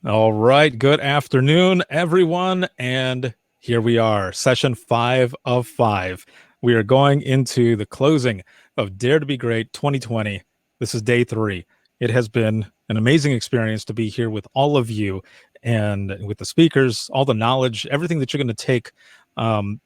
All right. Good afternoon, everyone. And here we are, session 5 of 5. We are going into the closing of Dare to Be Great 2020. This is day 3. It has been an amazing experience to be here with all of you and with the speakers, all the knowledge, everything that you're going to take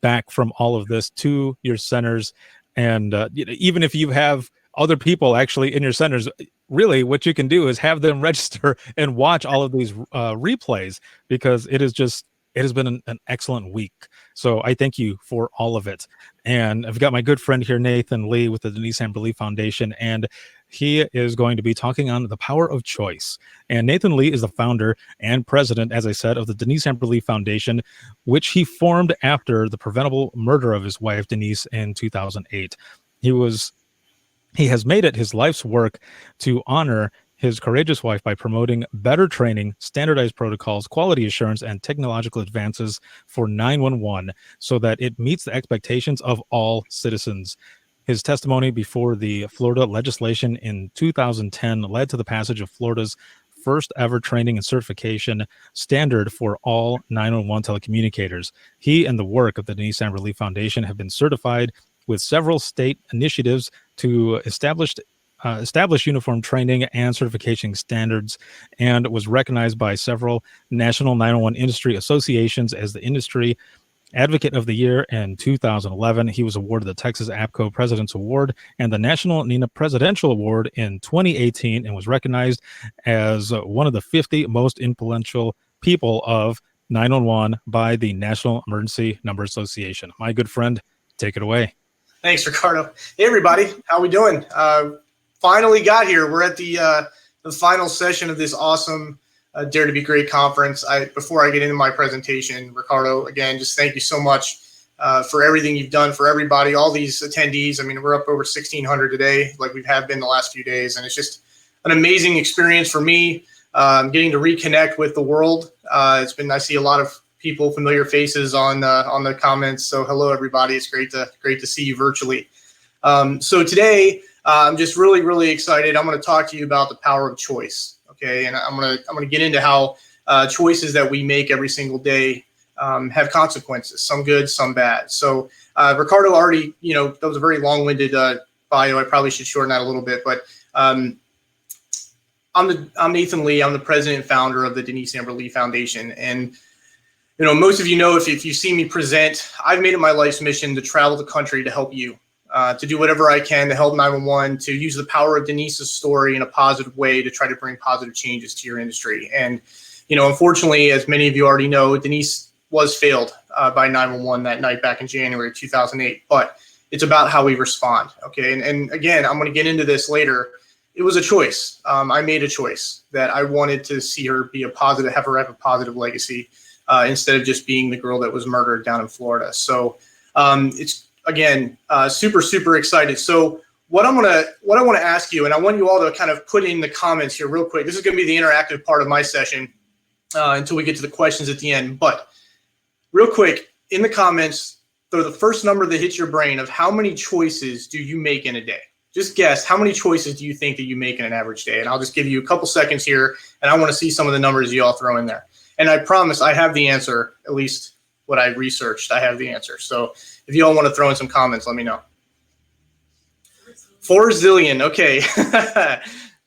back from all of this to your centers. And even if you have other people actually in your centers, really what you can do is have them register and watch all of these replays, because it has been an excellent week. So I thank you for all of it. And I've got my good friend here, Nathan Lee, with the Denise Lee Foundation, and he is going to be talking on the power of choice. And Nathan Lee is the founder and president, as I said, of the Denise Lee Foundation, which he formed after the preventable murder of his wife, Denise, in 2008. He has made it his life's work to honor his courageous wife by promoting better training, standardized protocols, quality assurance, and technological advances for 911 so that it meets the expectations of all citizens. His testimony before the Florida legislation in 2010 led to the passage of Florida's first ever training and certification standard for all 911 telecommunicators. He and the work of the Denise Lee Foundation have been certified with several state initiatives to establish uniform training and certification standards, and was recognized by several national 911 industry associations as the Industry Advocate of the Year in 2011. He was awarded the Texas APCO President's Award and the National NINA Presidential Award in 2018, and was recognized as one of the 50 most influential people of 911 by the National Emergency Number Association. My good friend, take it away. Thanks, Ricardo. Hey, everybody. How we doing? Finally got here. We're at the final session of this awesome Dare to Be Great conference. Before I get into my presentation, Ricardo, again, just thank you so much for everything you've done for everybody, all these attendees. I mean, we're up over 1,600 today, like we have been the last few days, and it's just an amazing experience for me, getting to reconnect with the world. I see a lot of people, familiar faces on the comments. So hello, everybody. It's great to see you virtually. So today, I'm just really, really excited. I'm going to talk to you about the power of choice. Okay, and I'm going to get into how choices that we make every single day have consequences, some good, some bad. So Ricardo already, that was a very long-winded bio. I probably should shorten that a little bit, but I'm Nathan Lee. I'm the president and founder of the Denise Lee Foundation, and most of you know, if you see me present, I've made it my life's mission to travel the country to help you, to do whatever I can to help 911, to use the power of Denise's story in a positive way to try to bring positive changes to your industry. And, unfortunately, as many of you already know, Denise was failed by 911 that night back in January 2008. But it's about how we respond. Okay. And again, I'm going to get into this later. It was a choice. I made a choice that I wanted to see her be have her have a positive legacy. Instead of just being the girl that was murdered down in Florida. So it's, again, super, super excited. So what I want to ask you, and I want you all to kind of put in the comments here real quick. This is going to be the interactive part of my session until we get to the questions at the end. But real quick, in the comments, throw the first number that hits your brain of how many choices do you make in a day? Just guess, how many choices do you think that you make in an average day? And I'll just give you a couple seconds here, and I want to see some of the numbers you all throw in there. And I promise I have the answer, at least what I researched, I have the answer. So if you all want to throw in some comments, let me know. 4 zillion, okay.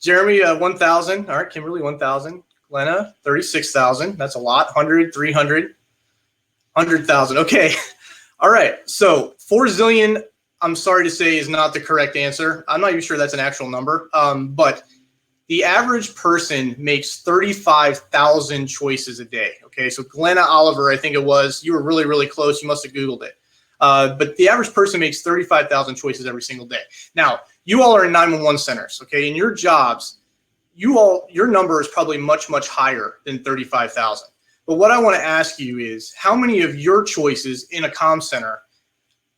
Jeremy, 1,000. All right, Kimberly, 1,000. Glenna, 36,000. That's a lot. 100, 300, 100,000. Okay. All right, so 4 zillion, I'm sorry to say, is not the correct answer. I'm not even sure that's an actual number, but the average person makes 35,000 choices a day. Okay, so Glenna Oliver, I think it was, you were really, really close. You must have Googled it. But the average person makes 35,000 choices every single day. Now, you all are in 911 centers, okay? In your jobs, your number is probably much, much higher than 35,000. But what I want to ask you is, how many of your choices in a comm center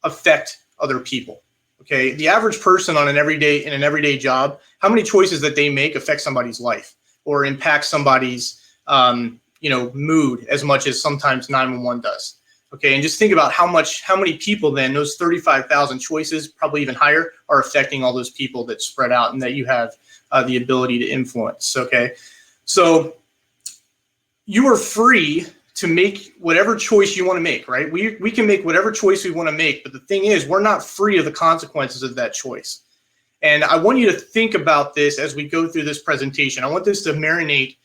affect other people? Okay, the average person in an everyday job, how many choices that they make affect somebody's life or impact somebody's mood as much as sometimes 911 does? Okay, and just think about how many people then, those 35,000 choices, probably even higher, are affecting all those people that spread out and that you have the ability to influence. Okay, so you are free to make whatever choice you want to make, right? We can make whatever choice we want to make, but the thing is, we're not free of the consequences of that choice. And I want you to think about this as we go through this presentation. I want this to marinate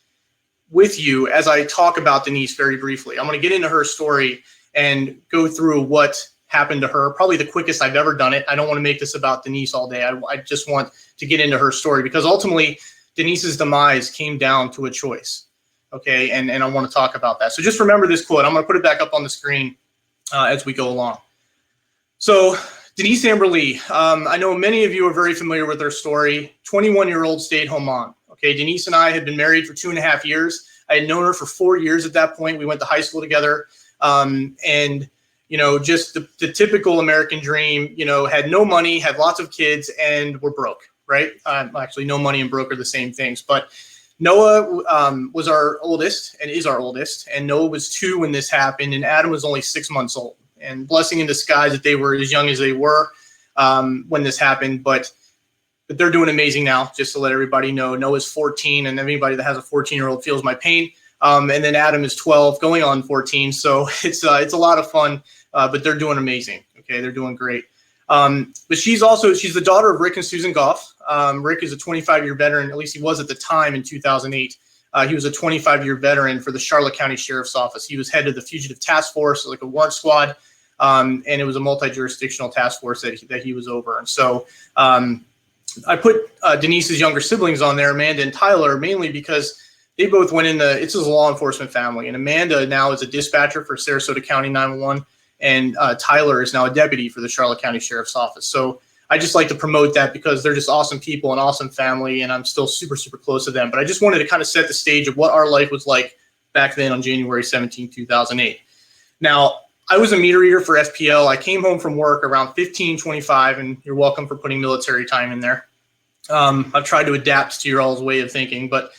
with you as I talk about Denise very briefly. I'm going to get into her story and go through what happened to her, probably the quickest I've ever done it. I don't want to make this about Denise all day. I just want to get into her story because ultimately Denise's demise came down to a choice. Okay, and I want to talk about that. So just remember this quote. I'm going to put it back up on the screen as we go along. So Denise Amber Lee, I know many of you are very familiar with her story. 21-year-old stay-at-home mom. Okay, Denise and I had been married for 2.5 years. I had known her for 4 years at that point. We went to high school together. And, you know, just the typical American dream, you know, had no money, had lots of kids, and were broke, right? Actually, no money and broke are the same things. But Noah was our oldest and is our oldest. And Noah was 2 when this happened, and Adam was only 6 months old. And blessing in disguise that they were as young as they were when this happened. But they're doing amazing now, just to let everybody know. Noah's 14, and anybody that has a 14-year-old feels my pain. And then Adam is 12, going on 14. So it's a lot of fun, but they're doing amazing. Okay, they're doing great. But she's the daughter of Rick and Susan Goff. Rick is a 25-year veteran, at least he was at the time in 2008. He was a 25-year veteran for the Charlotte County Sheriff's Office. He was head of the Fugitive Task Force, like a warrant squad, and it was a multi-jurisdictional task force that he was over. And so I put Denise's younger siblings on there, Amanda and Tyler, mainly because they both went in it's a law enforcement family. And Amanda now is a dispatcher for Sarasota County 911, and Tyler is now a deputy for the Charlotte County Sheriff's Office. So I just like to promote that because they're just awesome people, an awesome family, and I'm still super, super close to them. But I just wanted to kind of set the stage of what our life was like back then on January 17, 2008. Now, I was a meter reader for FPL. I came home from work around 15:25, and you're welcome for putting military time in there. I've tried to adapt to your all's way of thinking, but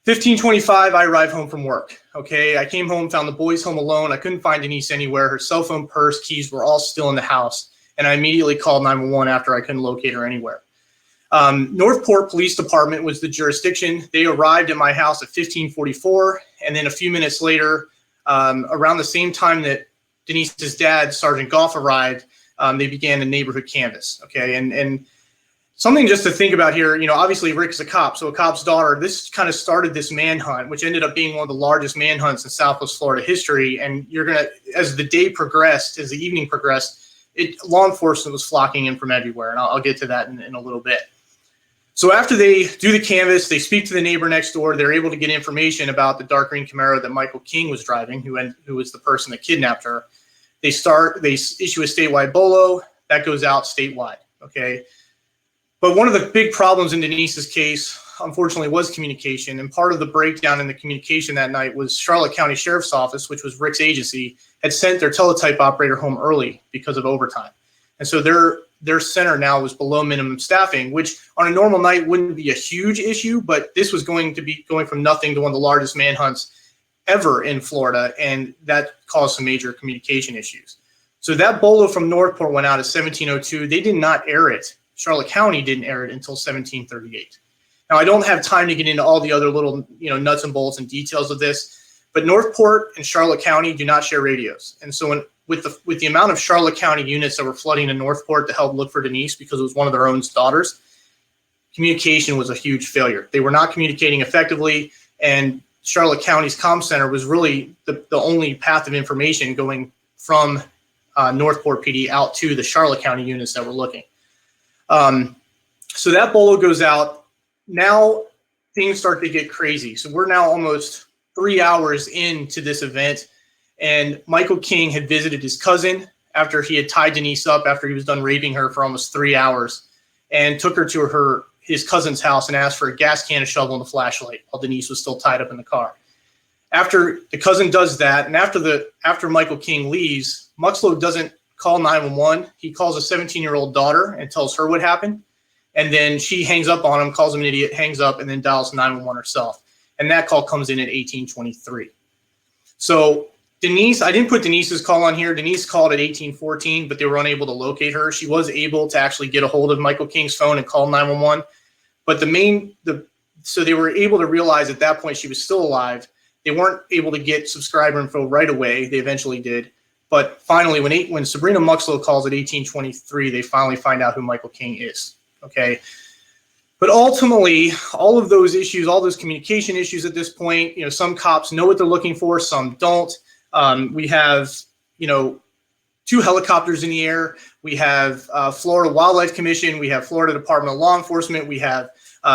15:25, I arrived home from work. Okay, I came home, found the boys home alone. I couldn't find Denise anywhere. Her cell phone, purse, keys were all still in the house, and I immediately called 911 after I couldn't locate her anywhere. Northport Police Department was the jurisdiction. They arrived at my house at 15:44, and then a few minutes later, around the same time that Denise's dad, Sergeant Goff, arrived, they began a neighborhood canvass. Okay, and something just to think about here, you know, obviously Rick's a cop, so a cop's daughter. This kind of started this manhunt, which ended up being one of the largest manhunts in Southwest Florida history. And you're gonna, as the day progressed, as the evening progressed, law enforcement was flocking in from everywhere, and I'll get to that in a little bit. So after they do the canvass, they speak to the neighbor next door. They're able to get information about the dark green Camaro that Michael King was driving, who was the person that kidnapped her. They issue a statewide BOLO that goes out statewide. Okay. But one of the big problems in Denise's case, unfortunately, was communication. And part of the breakdown in the communication that night was Charlotte County Sheriff's Office, which was Rick's agency, had sent their teletype operator home early because of overtime. And so their center now was below minimum staffing, which on a normal night wouldn't be a huge issue, but this was going to be going from nothing to one of the largest manhunts ever in Florida, and that caused some major communication issues. So that BOLO from Northport went out at 17:02. They did not air it. Charlotte County didn't air it until 17:38. Now, I don't have time to get into all the other little, nuts and bolts and details of this, but Northport and Charlotte County do not share radios. And so with the amount of Charlotte County units that were flooding to Northport to help look for Denise because it was one of their own daughters, communication was a huge failure. They were not communicating effectively, and Charlotte County's comm center was really the only path of information going from Northport PD out to the Charlotte County units that were looking. So that BOLO goes out. Now things start to get crazy. So we're now almost 3 hours into this event, and Michael King had visited his cousin after he had tied Denise up after he was done raping her for almost 3 hours, and took her to his cousin's house and asked for a gas can, a shovel, and a flashlight while Denise was still tied up in the car. After the cousin does that, and after Michael King leaves, Muxlow doesn't call 911. He calls a 17-year-old daughter and tells her what happened. And then she hangs up on him, calls him an idiot, hangs up, and then dials 911 herself. And that call comes in at 18:23. So Denise, I didn't put Denise's call on here. Denise called at 1814, but they were unable to locate her. She was able to actually get a hold of Michael King's phone and call 911. But so they were able to realize at that point she was still alive. They weren't able to get subscriber info right away. They eventually did. But finally, when Sabrina Muxlow calls at 1823, they finally find out who Michael King is. Okay. But ultimately, all of those issues, all those communication issues at this point, some cops know what they're looking for, some don't. We have, 2 helicopters in the air. We have Florida Wildlife Commission. We have Florida Department of Law Enforcement. We have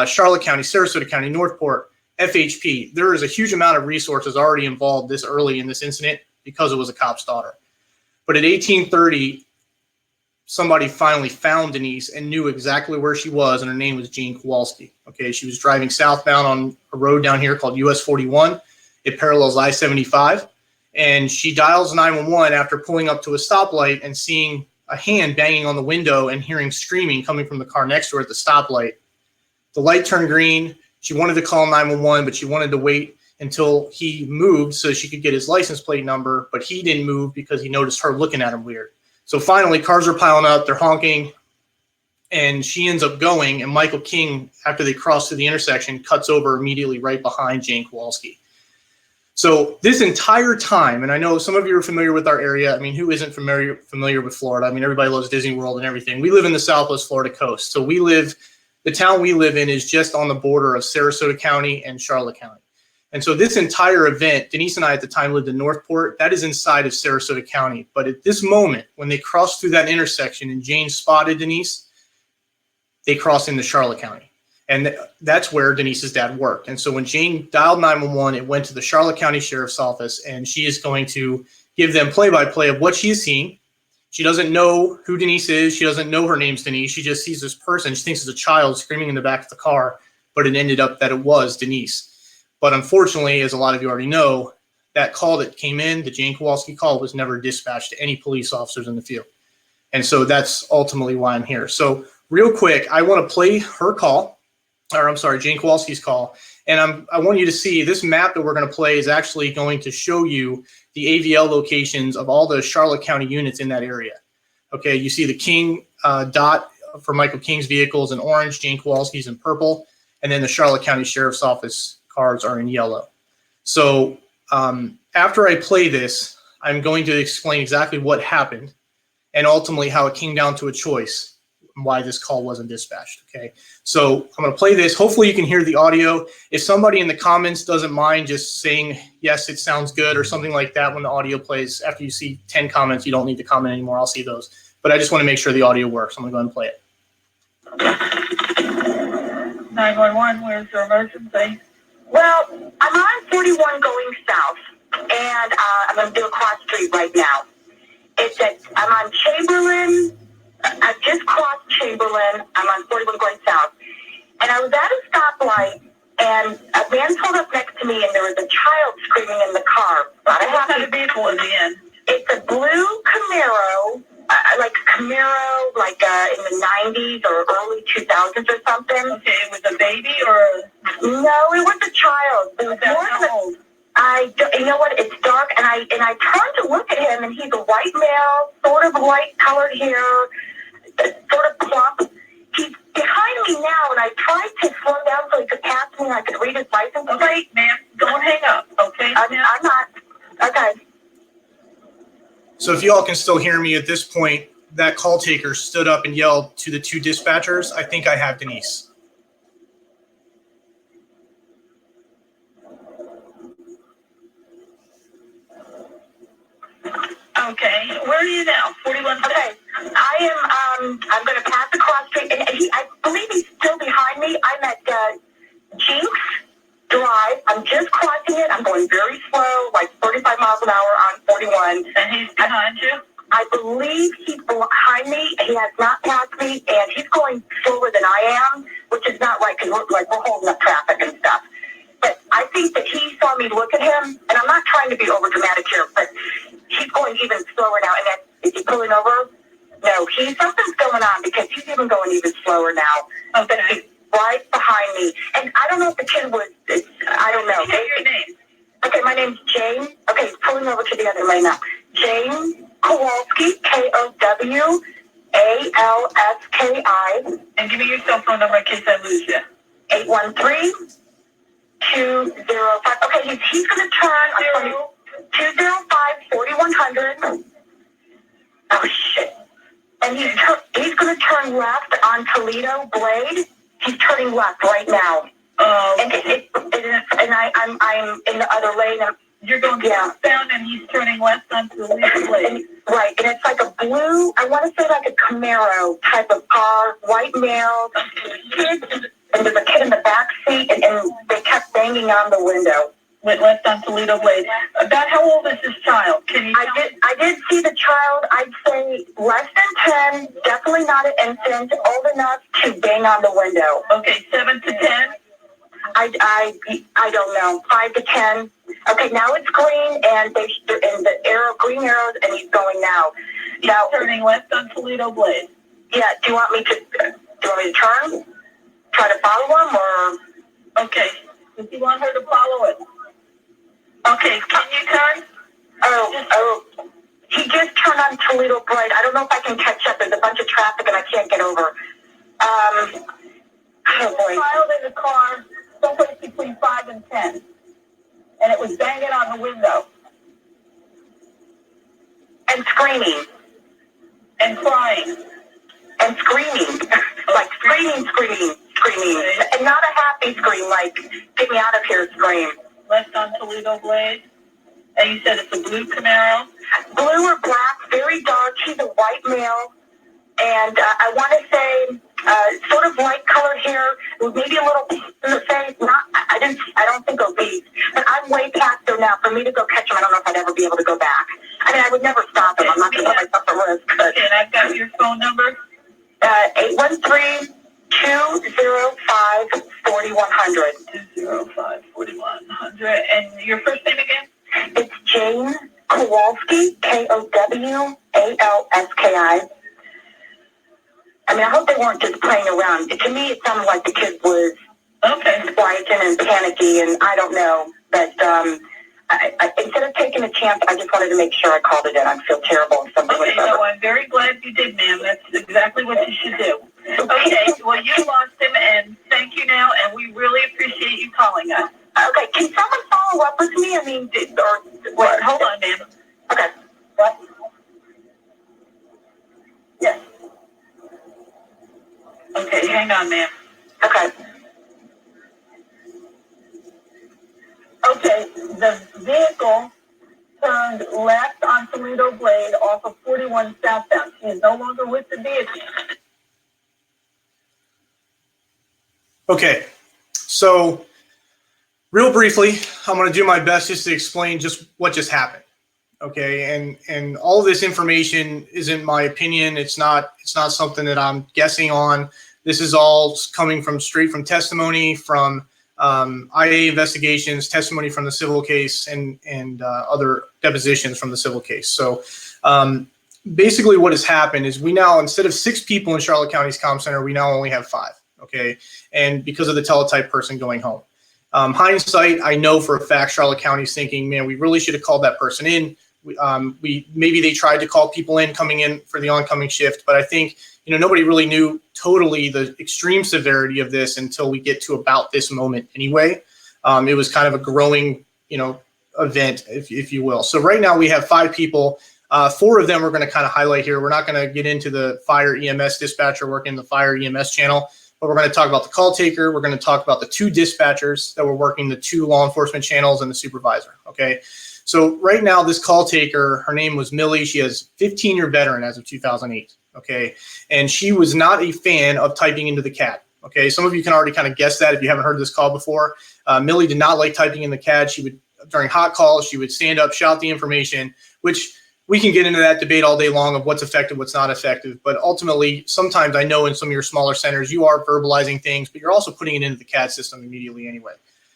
Charlotte County, Sarasota County, Northport, FHP. There is a huge amount of resources already involved this early in this incident because it was a cop's daughter. But at 1830, somebody finally found Denise and knew exactly where she was, and her name was Jane Kowalski. Okay, she was driving southbound on a road down here called US 41. It parallels I-75. And she dials 911 after pulling up to a stoplight and seeing a hand banging on the window and hearing screaming coming from the car next to her at the stoplight. The light turned green. She wanted to call 911, but she wanted to wait until he moved so she could get his license plate number, but he didn't move because he noticed her looking at him weird. So finally, cars are piling up, they're honking, and she ends up going, and Michael King, after they cross through the intersection, cuts over immediately right behind Jane Kowalski. So this entire time, and I know some of you are familiar with our area. I mean, who isn't familiar with Florida? I mean, everybody loves Disney World and everything. We live in the Southwest Florida coast. So the town we live in is just on the border of Sarasota County and Charlotte County. And so this entire event, Denise and I at the time lived in Northport, that is inside of Sarasota County. But at this moment, when they crossed through that intersection and Jane spotted Denise, they crossed into Charlotte County. And that's where Denise's dad worked. And so when Jane dialed 911, it went to the Charlotte County Sheriff's Office, and she is going to give them play-by-play of what she is seeing. She doesn't know who Denise is. She doesn't know her name's Denise. She just sees this person. She thinks it's a child screaming in the back of the car, but it ended up that it was Denise. But unfortunately, as a lot of you already know, that call that came in, the Jane Kowalski call, was never dispatched to any police officers in the field. And so that's ultimately why I'm here. So real quick, I want to play her call. Jane Kowalski's call. And I want you to see this map that we're going to play is actually going to show you the AVL locations of all the Charlotte County units in that area. Okay, you see the King dot for Michael King's vehicles in orange, Jane Kowalski's in purple, and then the Charlotte County Sheriff's Office cars are in yellow. So after I play this, I'm going to explain exactly what happened and ultimately how it came down to a choice. Why this call wasn't dispatched. Okay, so I'm going to play this. Hopefully you can hear the audio. If somebody in the comments doesn't mind just saying, yes, it sounds good or something like that when the audio plays, after you see 10 comments, you don't need to comment anymore. I'll see those. But I just want to make sure the audio works. I'm going to go ahead and play it. 911, where's your emergency? Well, I'm on 41 going south, and I'm going to do a cross street right now. I'm on Chamberlain. I just crossed Chamberlain. I'm on 41 going south. And I was at a stoplight, and a man pulled up next to me, and there was a child screaming in the car. What kind of vehicle was he in? It's a blue Camaro, in the 90s or early 2000s or something. Okay, it was a baby or? No, it was a child. It was more than you know what? It's dark, and I turned to look at him, and he's a white male, sort of light colored hair, sort of plump. He's behind me now, and I tried to slow down so he could pass me and I could read his license plate. Ma'am, don't hang up, okay? I'm not. Okay. So if you all can still hear me at this point, that call taker stood up and yelled to the 2 dispatchers, I think I have Denise. Okay, where are you now? 41. Okay, I'm going to pass across the street, and I believe he's still behind me. I'm at Jinx Drive. I'm just crossing it. I'm going very slow, like 35 miles an hour on 41. And he's behind you? I believe he's behind me. He has not passed me, and he's going slower than I am, which is not right because we're holding up traffic and stuff. But I think that he saw me look at him, and I'm not trying to be over dramatic here, but he's going even slower now. And then, is he pulling over? No, something's going on because he's even going even slower now. Okay. But he's right behind me. And I don't know if the kid was, I don't know. What's your name? Okay, Okay, my name's Jane. Okay, pulling over to the other lane now. Jane Kowalski, Kowalski. And give me your cell phone number in case I lose you. 813-205. Okay, he's going to turn 205-4100. Oh, shit. And he's going to turn left on Toledo Blade. He's turning left right now. And I'm in the other lane. You're going southbound and he's turning left onto the Toledo Blade. Right, and it's like a blue, I want to say like a Camaro type of car, white male, kids, and there's a kid in the back seat, and they kept banging on the window. Went left on Toledo Blade. About how old is this child? Can you tell me? I did see the child, I'd say less than 10, definitely not an infant, old enough to bang on the window. Okay, 7 to 10? I don't know, 5 to 10. Okay, now it's green, and they're in the green arrows, and he's going now. Now Turning left on Toledo Blade. Yeah, do you want me to turn? Try to follow him, or? Okay, does he want her to follow it? Okay, can you turn? Oh, he just turned on Toledo Blade. I don't know if I can catch up. There's a bunch of traffic, and I can't get over. Oh, boy. Child in the car, someplace between 5 and 10. And it was banging on the window. And screaming. And crying. And screaming. Like screaming. And not a happy scream, like, get me out of here scream. Left on Toledo Blade. And you said it's a blue Camaro? Blue or black, very dark. He's a white male. And I want to say sort of light colored hair, maybe a little in the face. I don't think obese, but I'm way past there now. For me to go catch him, I don't know if I'd ever be able to go back. I mean, I would never stop him. I'm not going to put myself at risk. But, and I've got your phone number. 813-205-4100. 205-4100. And your first name again? It's Jane Kowalski, Kowalski. I mean, I hope they weren't just playing around. To me, it sounded like the kid was frightened and panicky, and I don't know. But I instead of taking a chance, I just wanted to make sure I called it in. I feel terrible if something was over. No, I'm very glad you did, ma'am. That's exactly what you should do. Okay, well, you lost him, and thank you now, and we really appreciate you calling us. Okay, can someone follow up with me? I mean, wait, hold on, ma'am. Okay. What? Yes. Okay, hang on, ma'am. Okay. Okay, the vehicle turned left on Toledo Blade off of 41 southbound. She is no longer with the vehicle. Okay, so real briefly, I'm going to do my best just to explain just what just happened. Okay, and all this information isn't my opinion. It's not something that I'm guessing on. This is all coming straight from testimony from IA investigations, testimony from the civil case, and other depositions from the civil case. So basically, what has happened is we now, instead of 6 people in Charlotte County's comm center, we now only have 5. Okay, and because of the teletype person going home. Hindsight, I know for a fact Charlotte County's thinking, man, we really should have called that person in. Maybe they tried to call people in coming in for the oncoming shift, but I think nobody really knew totally the extreme severity of this until we get to about this moment anyway. It was kind of a growing event, if you will. So right now we have 5 people. 4 of them we're going to kind of highlight here. We're not going to get into the fire EMS dispatcher working the fire EMS channel, but we're going to talk about the call taker. We're going to talk about the 2 dispatchers that were working the 2 law enforcement channels and the supervisor. Okay. So right now, this call taker, her name was Millie. She has 15-year veteran as of 2008. Okay. And she was not a fan of typing into the CAD. Okay. Some of you can already kind of guess that if you haven't heard this call before. Millie did not like typing in the CAD. She would, during hot calls, she would stand up, shout the information, which we can get into that debate all day long of what's effective, what's not effective. But ultimately, sometimes I know in some of your smaller centers, you are verbalizing things, but you're also putting it into the CAD system immediately anyway.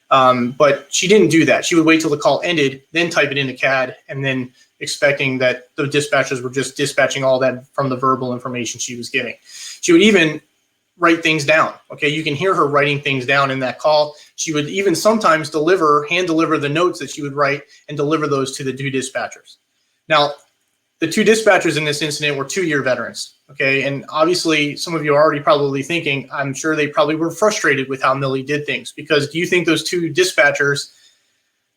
But she didn't do that. She would wait till the call ended, then type it into CAD, and then expecting that the dispatchers were just dispatching all that from the verbal information she was giving. She would even write things down. Okay, you can hear her writing things down in that call. She would even sometimes hand deliver the notes that she would write and deliver those to the two dispatchers. Now, the two dispatchers in this incident were 2-year veterans. Okay, and obviously some of you are already probably thinking, I'm sure they probably were frustrated with how Millie did things, because do you think those two dispatchers,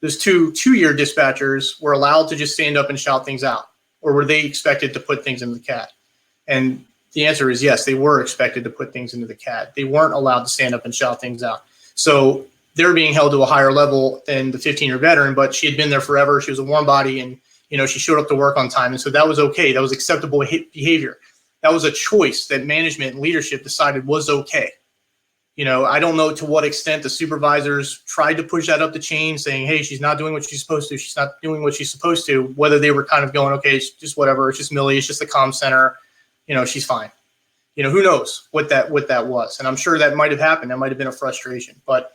those two-year dispatchers, were allowed to just stand up and shout things out, or were they expected to put things in the CAD? And the answer is yes, they were expected to put things into the CAD. They weren't allowed to stand up and shout things out. So they're being held to a higher level than the 15-year veteran, but she had been there forever. She was a warm body, and she showed up to work on time. And so that was okay. That was acceptable behavior. That was a choice that management and leadership decided was okay. I don't know to what extent the supervisors tried to push that up the chain, saying, hey, she's not doing what she's supposed to. She's not doing what she's supposed to. Whether they were kind of going, okay, it's just whatever. It's just Millie. It's just the comm center. She's fine. Who knows what that was. And I'm sure that might have happened. That might have been a frustration. But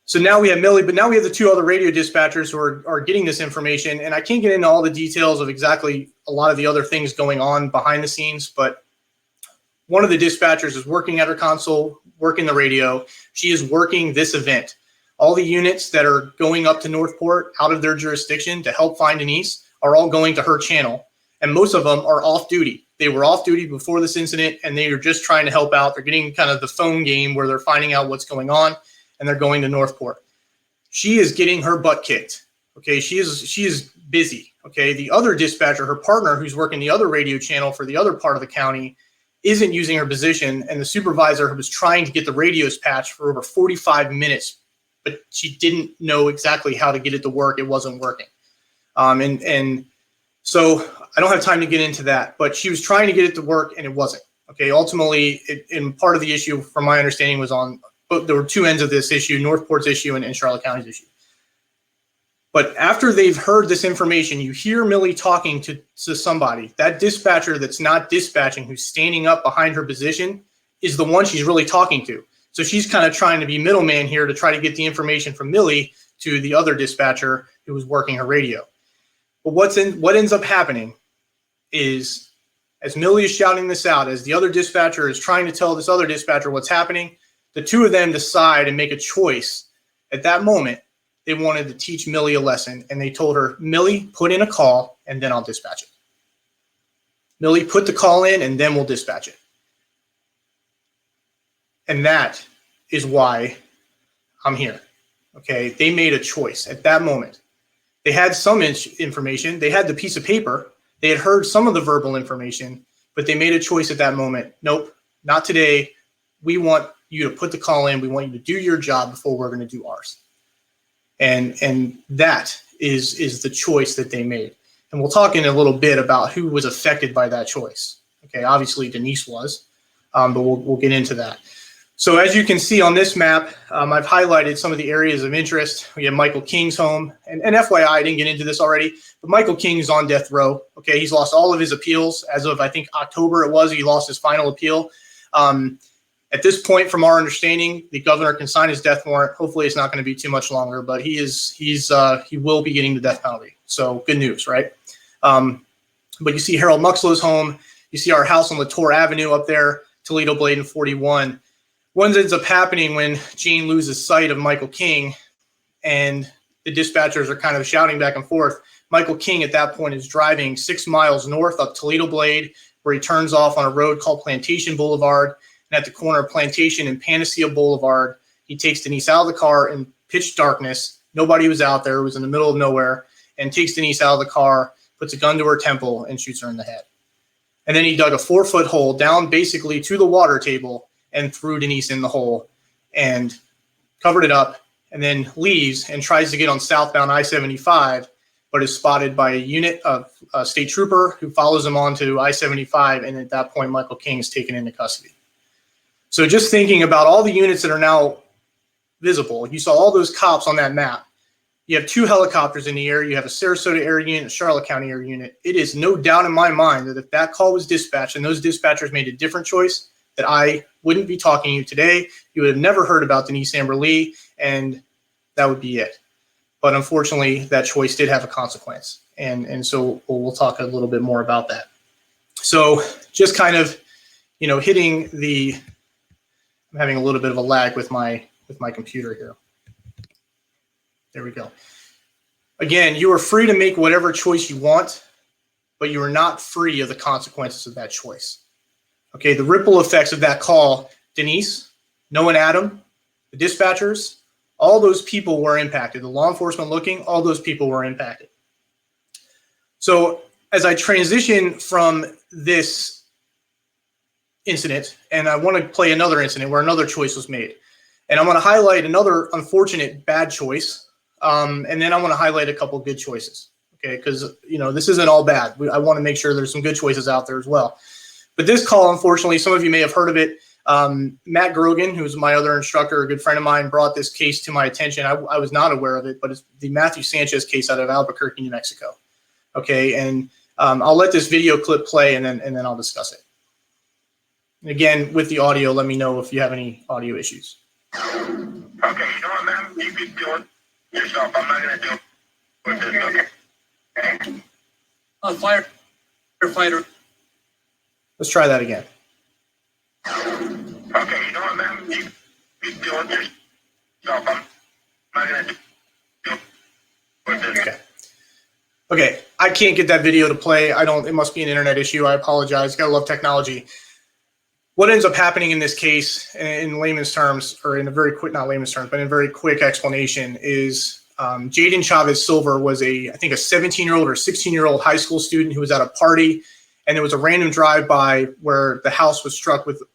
so now we have Millie, but now we have the two other radio dispatchers who are getting this information. And I can't get into all the details of exactly a lot of the other things going on behind the scenes, but one of the dispatchers is working at her console, working the radio. She is working this event. All the units that are going up to Northport out of their jurisdiction to help find Denise are all going to her channel. And most of them are off duty. They were off duty before this incident, and they are just trying to help out. They're getting kind of the phone game where they're finding out what's going on, and they're going to Northport. She is getting her butt kicked. Okay, she is busy. Okay, the other dispatcher, her partner, who's working the other radio channel for the other part of the county, isn't using her position, and the supervisor was trying to get the radios patched for over 45 minutes, but she didn't know exactly how to get it to work. It wasn't working, and so I don't have time to get into that, but she was trying to get it to work and it wasn't. Okay, ultimately, and part of the issue, from my understanding, was there were two ends of this issue: Northport's issue and Charlotte County's issue. But after they've heard this information, you hear Millie talking to somebody. That dispatcher that's not dispatching, who's standing up behind her position, is the one she's really talking to. So she's kind of trying to be middleman here to try to get the information from Millie to the other dispatcher who was working her radio. But what ends up happening is, as Millie is shouting this out, as the other dispatcher is trying to tell this other dispatcher what's happening, the two of them decide and make a choice. At that moment, they wanted to teach Millie a lesson, and they told her, Millie, put in a call, and then I'll dispatch it. Millie, put the call in, and then we'll dispatch it. And that is why I'm here. Okay, they made a choice at that moment. They had some information. They had the piece of paper. They had heard some of the verbal information, but they made a choice at that moment. Nope, not today. We want you to put the call in. We want you to do your job before we're going to do ours. And that is the choice that they made. And we'll talk in a little bit about who was affected by that choice. Okay, obviously Denise was, but we'll get into that. So as you can see on this map, I've highlighted some of the areas of interest. We have Michael King's home. And FYI, I didn't get into this already, but Michael King's on death row. Okay, he's lost all of his appeals. As of, I think, October it was, he lost his final appeal. At this point, from our understanding, the governor can sign his death warrant. Hopefully it's not going to be too much longer, but he will be getting the death penalty. So good news, right? But you see Harold Muxlow's home. You see our house on Latour Avenue up there, Toledo Blade and 41. What ends up happening when Jane loses sight of Michael King and the dispatchers are kind of shouting back and forth? Michael King at that point is driving 6 miles north up Toledo Blade, where he turns off on a road called Plantation Boulevard. And at the corner of Plantation and Panacea Boulevard, he takes Denise out of the car in pitch darkness. Nobody was out there. It was in the middle of nowhere. And takes Denise out of the car, puts a gun to her temple, and shoots her in the head. And then he dug a 4-foot hole down basically to the water table and threw Denise in the hole and covered it up, and then leaves and tries to get on southbound I-75, but is spotted by a unit of a state trooper who follows him onto I-75. And at that point, Michael King is taken into custody. So just thinking about all the units that are now visible, you saw all those cops on that map. You have 2 helicopters in the air. You have a Sarasota area unit, a Charlotte County area unit. It is no doubt in my mind that if that call was dispatched and those dispatchers made a different choice, that I wouldn't be talking to you today. You would have never heard about Denise Amber Lee, and that would be it. But unfortunately, that choice did have a consequence. And so we'll talk a little bit more about that. So just kind of, hitting the I'm having a little bit of a lag with my computer here. There we go. Again, you are free to make whatever choice you want, but you are not free of the consequences of that choice. Okay, the ripple effects of that call, Denise, Noah and Adam, the dispatchers, all those people were impacted. The law enforcement looking, all those people were impacted. So as I transition from this incident, and I want to play another incident where another choice was made. And I'm going to highlight another unfortunate bad choice, and then I want to highlight a couple good choices, okay? Because, you know, this isn't all bad. I want to make sure there's some good choices out there as well. But this call, unfortunately, some of you may have heard of it. Matt Grogan, who's my other instructor, a good friend of mine, brought this case to my attention. I was not aware of it, but it's the Matthew Sanchez case out of Albuquerque, New Mexico. Okay, and I'll let this video clip play, and then I'll discuss it. And again, with the audio, let me know if you have any audio issues. Okay, you know what, man? You keep doing yourself. I'm not going to do it with this, okay? Firefighter. Let's try that again. Okay, you know what, man? You keep doing yourself. I'm not going to do it with this. Okay. Okay, I can't get that video to play. It must be an internet issue. I apologize. Gotta love technology. What ends up happening in this case, in layman's terms, or in a very quick, not layman's terms, but in a very quick explanation, is Jaden Chavez Silver was I think a 17-year-old or 16-year-old high school student who was at a party, and there was a random drive-by where the house was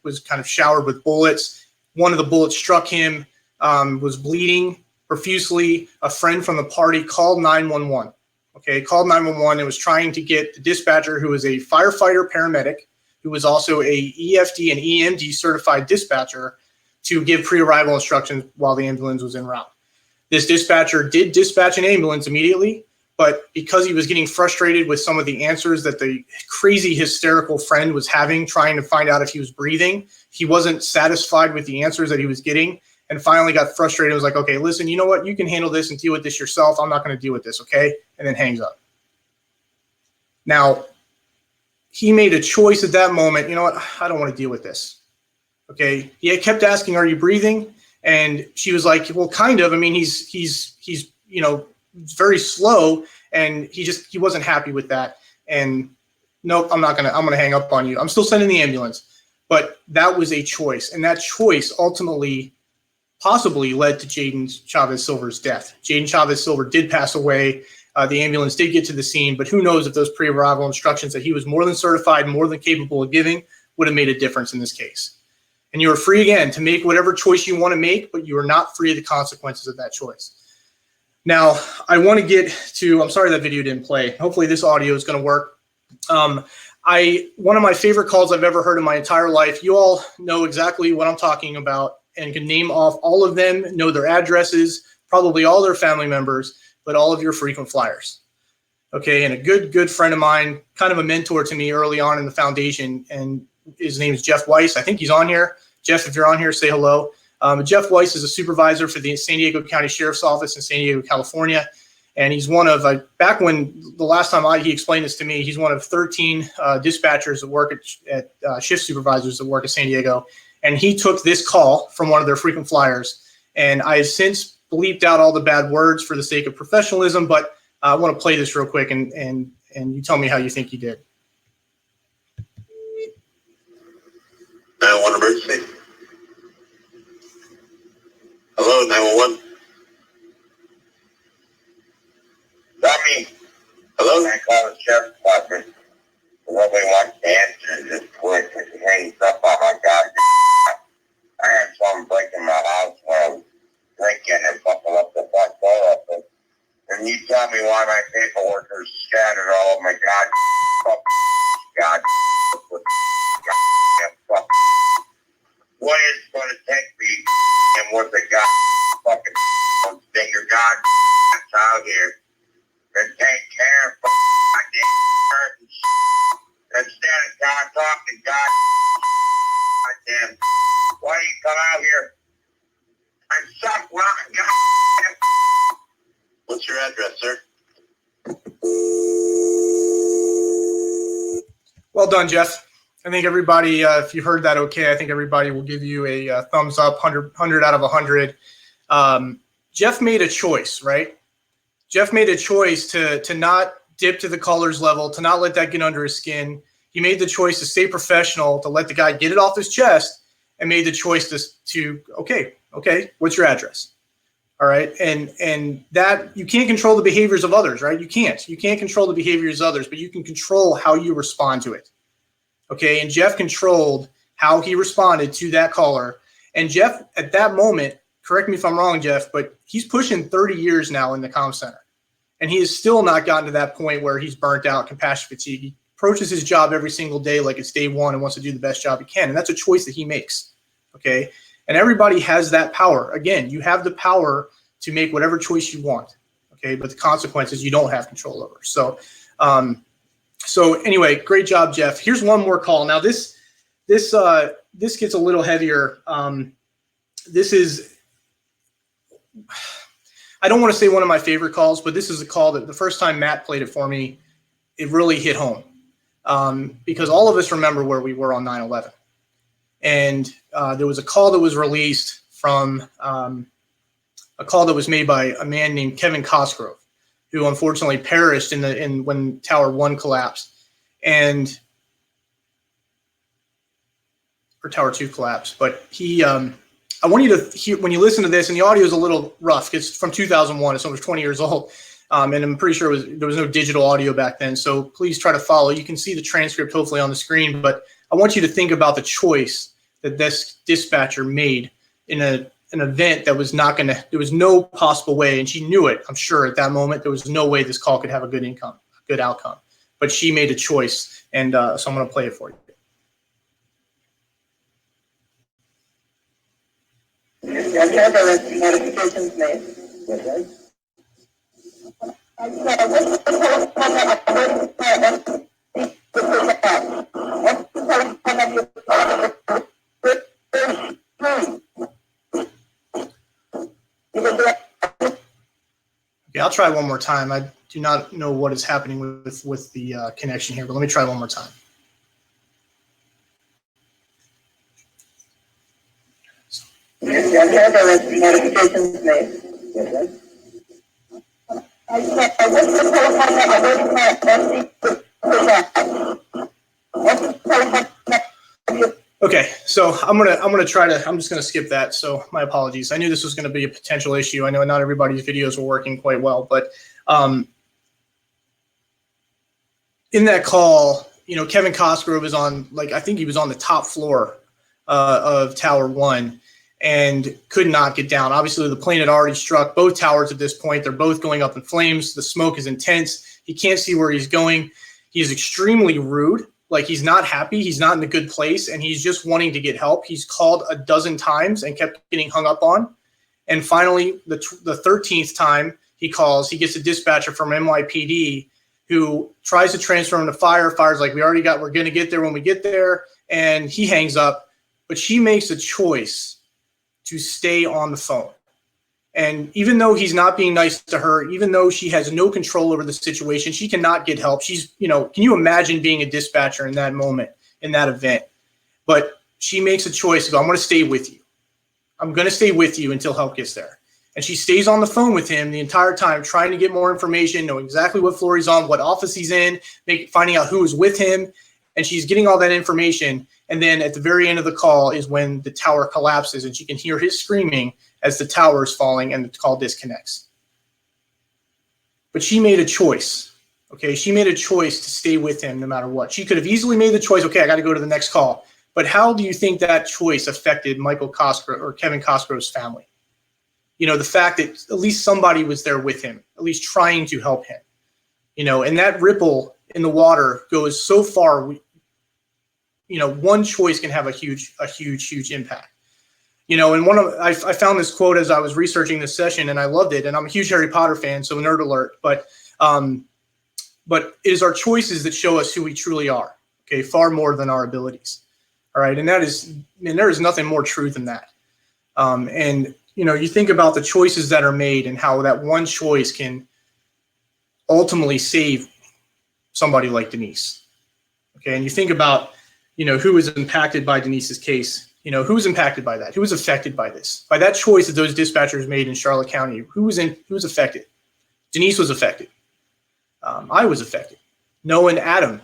was kind of showered with bullets. One of the bullets struck him, was bleeding profusely. A friend from the party called 911. Okay, called 911 and was trying to get the dispatcher, who was a firefighter paramedic, who was also a EFD and EMD certified dispatcher, to give pre-arrival instructions while the ambulance was en route. This dispatcher did dispatch an ambulance immediately, but because he was getting frustrated with some of the answers that the crazy hysterical friend was having, trying to find out if he was breathing, he wasn't satisfied with the answers that he was getting, and finally got frustrated and was like, okay, listen, you know what? You can handle this and deal with this yourself. I'm not going to deal with this, okay? And then hangs up. Now, he made a choice at that moment. You know what? I don't want to deal with this. Okay. He kept asking, "Are you breathing?" And she was like, "Well, kind of. I mean, he's you know, very slow, and he wasn't happy with that. And nope, I'm gonna hang up on you. I'm still sending the ambulance." But that was a choice, and that choice ultimately possibly led to Jaden Chavez Silver's death. Jaden Chavez Silver did pass away. The ambulance did get to the scene, but who knows if those pre-arrival instructions that he was more than certified, more than capable of giving, would have made a difference in this case. And you are free, again, to make whatever choice you want to make, but you are not free of the consequences of that choice. Now, I want to get to, I'm sorry that video didn't play. Hopefully this audio is going to work. One of my favorite calls I've ever heard in my entire life. You all know exactly what I'm talking about and can name off all of them, know their addresses, probably all their family members, but all of your frequent flyers. Okay, and a good friend of mine, kind of a mentor to me early on in the foundation, and his name is Jeff Weiss. I think he's on here. Jeff, if you're on here, say hello. Jeff Weiss is a supervisor for the San Diego County Sheriff's Office in San Diego, California. And he's one of, back when the last time he explained this to me, he's one of 13 dispatchers that work at shift supervisors that work at San Diego. And he took this call from one of their frequent flyers. And I have since bleeped out all the bad words for the sake of professionalism, but I want to play this real quick and you tell me how you think he did. 911 emergency. Hello, 911. Tommy. Hello. I call the sheriff's department. Nobody wants to answer this quick because he hangs up on my god. I had someone breaking my house while I was drinking and fucking up the front door open. And you tell me why my paperwork is scattered all over my god. Fuck. God. Fuck. What is it going to take me and what the god fucking get your god out here and take care of goddamn instead of God talking God goddamn. Why do you come out here and suck rotten goddamn? What's your address, sir? Well done, Jeff. I think everybody, if you heard that okay, I think everybody will give you a thumbs up, 100 out of 100. Jeff made a choice, right? Jeff made a choice to not dip to the caller's level, to not let that get under his skin. He made the choice to stay professional, to let the guy get it off his chest, and made the choice to okay, what's your address? All right, and that you can't control the behaviors of others, right? You can't control the behaviors of others, but you can control how you respond to it. Okay, and Jeff controlled how he responded to that caller. And Jeff, at that moment, correct me if I'm wrong, Jeff, but he's pushing 30 years now in the comm center. And he has still not gotten to that point where he's burnt out, compassion fatigue. He approaches his job every single day like it's day one and wants to do the best job he can. And that's a choice that he makes. Okay, and everybody has that power. Again, you have the power to make whatever choice you want. Okay, but the consequences you don't have control over. So anyway, great job, Jeff. Here's one more call. Now this gets a little heavier. This is, I don't want to say one of my favorite calls, but this is a call that the first time Matt played it for me, it really hit home, because all of us remember where we were on 9/11, and there was a call that was released from a call that was made by a man named Kevin Cosgrove, who unfortunately perished when Tower 1 collapsed, or Tower 2 collapsed. But he, I want you to hear, when you listen to this, and the audio is a little rough, it's from 2001, it's almost 20 years old, and I'm pretty sure there was no digital audio back then, so please try to follow. You can see the transcript hopefully on the screen, but I want you to think about the choice that this dispatcher made in an event that was not going to, there was no possible way, and she knew it, I'm sure at that moment, there was no way this call could have a good outcome. But she made a choice, and so I'm going to play it for you. Notifications made. Okay. Okay, I'll try one more time. I do not know what is happening with the connection here, but let me try one more time. Notifications made. Okay. Okay, so I'm just gonna skip that. So my apologies. I knew this was gonna be a potential issue. I know not everybody's videos were working quite well, but in that call, Kevin Cosgrove is on, I think he was on the top floor of Tower 1 and could not get down. Obviously, the plane had already struck both towers at this point. They're both going up in flames. The smoke is intense. He can't see where he's going. He is extremely rude. He's not happy. He's not in a good place, and he's just wanting to get help. He's called a dozen times and kept getting hung up on. And finally, the 13th time he calls, he gets a dispatcher from NYPD who tries to transfer him to fire. Fire's like, we're going to get there when we get there. And he hangs up. But she makes a choice to stay on the phone. And even though he's not being nice to her, even though she has no control over the situation, she cannot get help. She's, can you imagine being a dispatcher in that moment, in that event? But she makes a choice to go, I'm going to stay with you. I'm going to stay with you until help gets there. And she stays on the phone with him the entire time, trying to get more information, know exactly what floor he's on, what office he's in, finding out who is with him. And she's getting all that information. And then at the very end of the call is when the tower collapses, and she can hear his screaming as the tower is falling and the call disconnects. But she made a choice, okay? She made a choice to stay with him no matter what. She could have easily made the choice, okay, I got to go to the next call. But how do you think that choice affected Michael Cosgrove or Kevin Cosgrove's family? The fact that at least somebody was there with him, at least trying to help him, and that ripple in the water goes so far. One choice can have a huge impact. And I found this quote as I was researching this session, and I loved it. And I'm a huge Harry Potter fan, so nerd alert. But it is our choices that show us who we truly are. Okay, far more than our abilities. All right, and there is nothing more true than that. And you think about the choices that are made and how that one choice can ultimately save somebody like Denise. Okay, and you think about who was impacted by Denise's case. Who was impacted by that? Who was affected by this? By that choice that those dispatchers made in Charlotte County, who was affected? Denise was affected. I was affected. Noah and Adam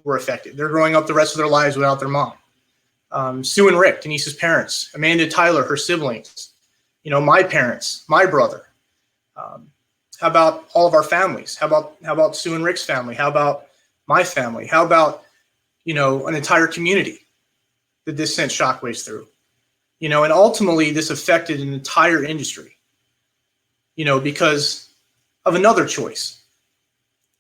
were affected. They're growing up the rest of their lives without their mom. Sue and Rick, Denise's parents, Amanda, Tyler, her siblings, my parents, my brother. How about all of our families? How about Sue and Rick's family? How about my family? How about, an entire community that this sent shockwaves through? And ultimately this affected an entire industry, because of another choice,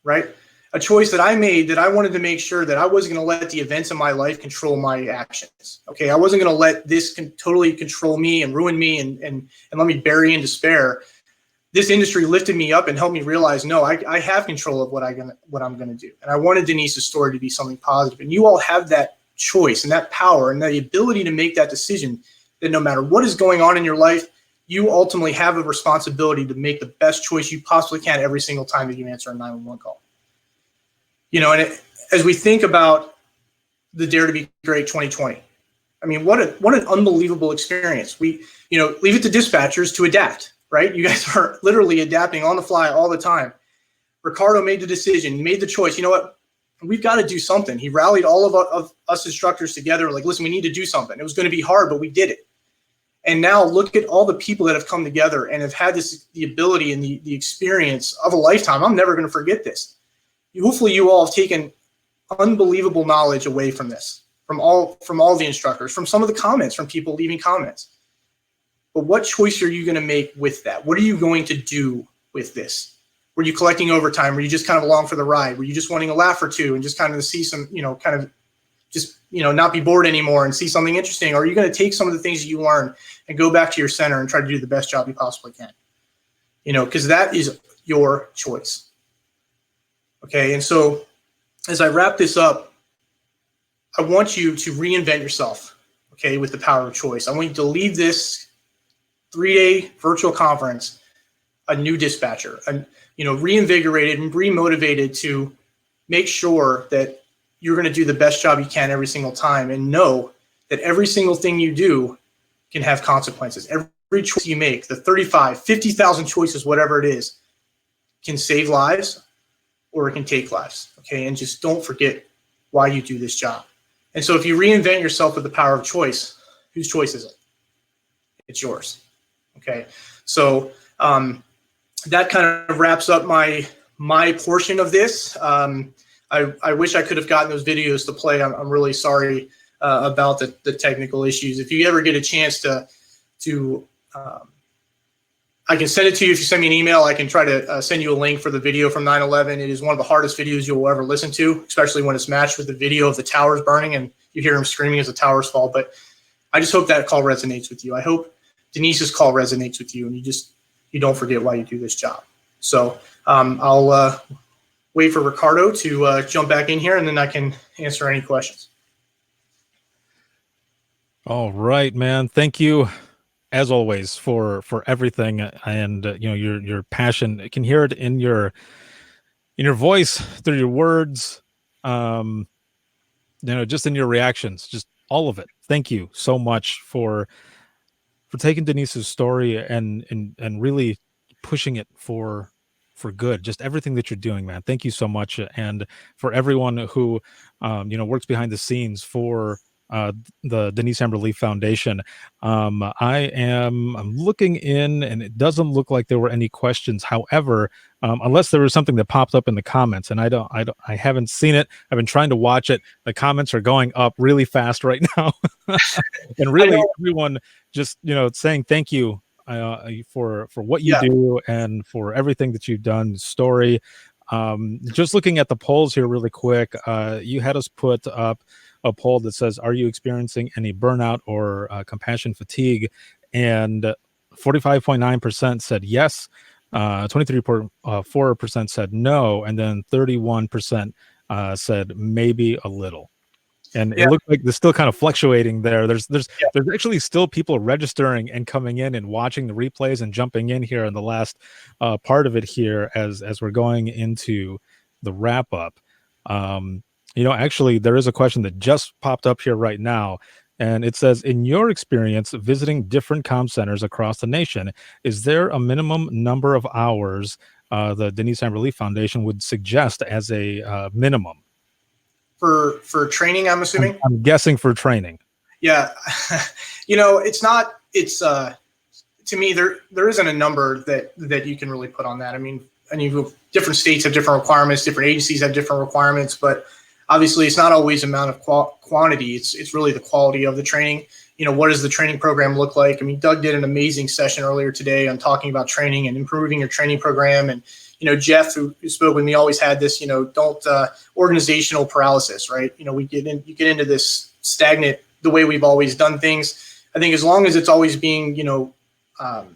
right? A choice that I made, that I wanted to make sure that I wasn't going to let the events in my life control my actions. Okay. I wasn't going to let this totally control me and ruin me and let me bury in despair. This industry lifted me up and helped me realize, no, I have control of what I'm going to do. And I wanted Denise's story to be something positive. And you all have that choice and that power and the ability to make that decision, that no matter what is going on in your life, you ultimately have a responsibility to make the best choice you possibly can every single time that you answer a 911 call. As we think about the Dare to Be Great 2020, I mean, what an unbelievable experience. We, leave it to dispatchers to adapt, right? You guys are literally adapting on the fly all the time. Ricardo made the decision, made the choice. You know what? We've got to do something. He rallied all of us instructors together. Like, listen, we need to do something. It was going to be hard, but we did it. And now look at all the people that have come together and have had the ability and the experience of a lifetime. I'm never going to forget this. Hopefully you all have taken unbelievable knowledge away from this, from all the instructors, from some of the comments, from people leaving comments. But what choice are you going to make with that? What are you going to do with this? Were you collecting overtime? Were you just kind of along for the ride? Were you just wanting a laugh or two and just kind of see some, kind of just, not be bored anymore and see something interesting? Or are you going to take some of the things that you learned and go back to your center and try to do the best job you possibly can? Because that is your choice. Okay. And so as I wrap this up, I want you to reinvent yourself, okay, with the power of choice. I want you to leave this 3-day virtual conference a new dispatcher, and reinvigorated and remotivated to make sure that you're going to do the best job you can every single time, and know that every single thing you do can have consequences. Every choice you make, the 35, 50,000 choices, whatever it is, can save lives or it can take lives. Okay. And just don't forget why you do this job. And so if you reinvent yourself with the power of choice, whose choice is it? It's yours. Okay. So that kind of wraps up my portion of this. I wish I could have gotten those videos to play. I'm really sorry about the technical issues. If you ever get a chance to I can send it to you. If you send me an email, I can try to send you a link for the video from 9/11. It is one of the hardest videos you'll ever listen to, especially when it's matched with the video of the towers burning and you hear him screaming as the towers fall. But I just hope that call resonates with you. I hope Denise's call resonates with you, and you don't forget why you do this job. So I'll wait for Ricardo to jump back in here, and then I can answer any questions. All right, man. Thank you, as always, for everything, and your passion. I can hear it in your voice, through your words, just in your reactions, just all of it. Thank you so much for taking Denise's story and really pushing it for good. Just everything that you're doing, man. Thank you so much. And for everyone who works behind the scenes for the Denise Amber Lee Foundation. I'm looking in, and it doesn't look like there were any questions. However, unless there was something that popped up in the comments, and I haven't seen it. I've been trying to watch it. The comments are going up really fast right now, and really everyone just saying thank you for what you do and for everything that you've done. Story. Just looking at the polls here really quick, you had us put up a poll that says, are you experiencing any burnout or compassion fatigue? And 45.9% said yes, 23.4% said no, and then 31% said maybe a little. And it looks like they're still kind of fluctuating there. There's actually still people registering and coming in and watching the replays and jumping in here in the last part of it here as we're going into the wrap up. Actually, there is a question that just popped up here right now. And it says, in your experience visiting different comm centers across the nation, is there a minimum number of hours the Denise Amber Lee Foundation would suggest as a minimum? For training, I'm assuming. I'm guessing for training. Yeah, it's to me there isn't a number that you can really put on that. I mean, different states have different requirements, different agencies have different requirements, but obviously it's not always amount of quantity. It's really the quality of the training. What does the training program look like? I mean, Doug did an amazing session earlier today on talking about training and improving your training program. And Jeff, who spoke with me, always had this, don't organizational paralysis, right? You get into this stagnant, the way we've always done things. I think as long as it's always being,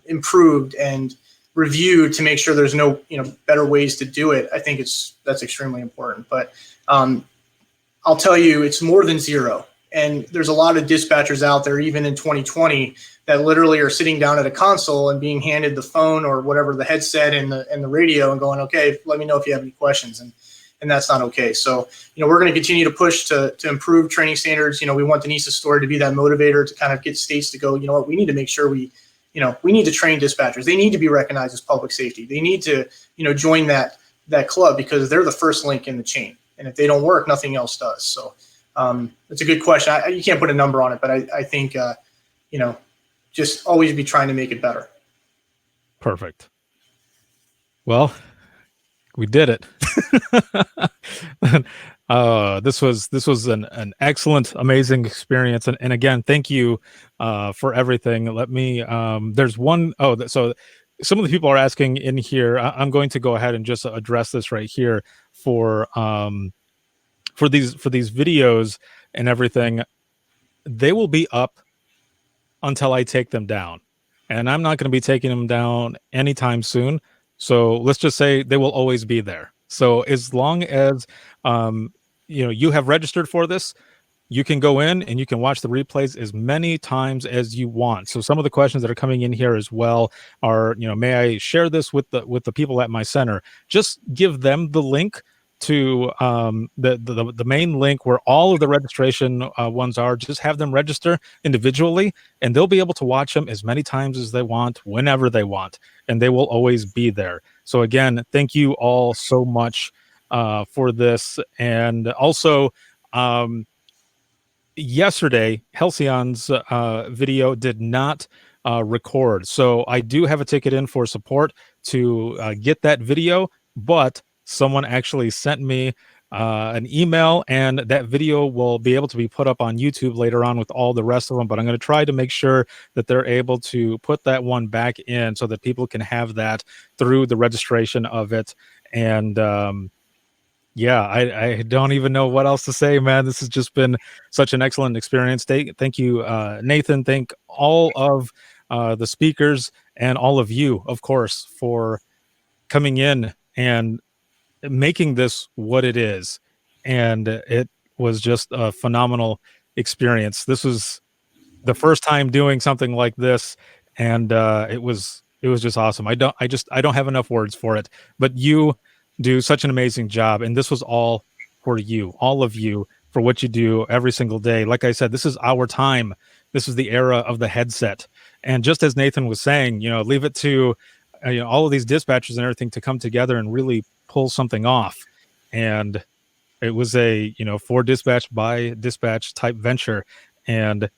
improved and reviewed to make sure there's no, better ways to do it, I think that's extremely important. But I'll tell you, it's more than zero. And there's a lot of dispatchers out there, even in 2020, that literally are sitting down at a console and being handed the phone or whatever, the headset and the radio, and going, okay, let me know if you have any questions. And that's not okay. So, we're going to continue to push to improve training standards. We want Denise's story to be that motivator to kind of get states to go, what, we need to make sure we need to train dispatchers. They need to be recognized as public safety. They need to, join that club, because they're the first link in the chain. And if they don't work, nothing else does. So it's a good question. You can't put a number on it, but I think, just always be trying to make it better. Perfect. Well, we did it. This was an excellent, amazing experience. And again, thank you for everything. Let me, there's one, so some of the people are asking in here, I'm going to go ahead and just address this right here for these videos and everything. They will be up until I take them down, and I'm not going to be taking them down anytime soon. So let's just say they will always be there. So as long as you have registered for this, you can go in and you can watch the replays as many times as you want. So some of the questions that are coming in here as well are, may I share this with the people at my center? Just give them the link to the main link where all of the registration ones are. Just have them register individually, and they'll be able to watch them as many times as they want, whenever they want, and they will always be there. So again, thank you all so much for this. And also, yesterday, Halcyon's video did not record, so I do have a ticket in for support to get that video, but someone actually sent me an email, and that video will be able to be put up on YouTube later on with all the rest of them. But I'm going to try to make sure that they're able to put that one back in so that people can have that through the registration of it. And yeah, I don't even know what else to say, man. This has just been such an excellent experience. Thank you, Nathan. Thank all of the speakers and all of you, of course, for coming in and making this what it is. And it was just a phenomenal experience. This was the first time doing something like this, and it was just awesome. I don't have enough words for it, but you do such an amazing job, and this was all for you, all of you, for what you do every single day. Like I said, this is our time. This is the era of the headset. And just as Nathan was saying, leave it to all of these dispatchers and everything to come together and really pull something off. And it was a for dispatch by dispatch type venture. And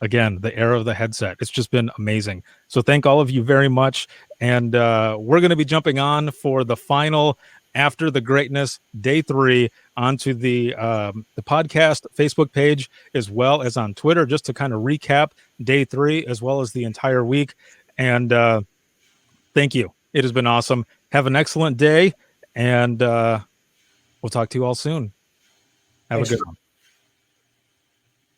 again, the era of the headset, it's just been amazing. So thank all of you very much. And we're going to be jumping on for the final After the Greatness Day 3 onto the podcast Facebook page, as well as on Twitter, just to kind of recap Day 3 as well as the entire week. And thank you. It has been awesome. Have an excellent day, and we'll talk to you all soon. Have a good one.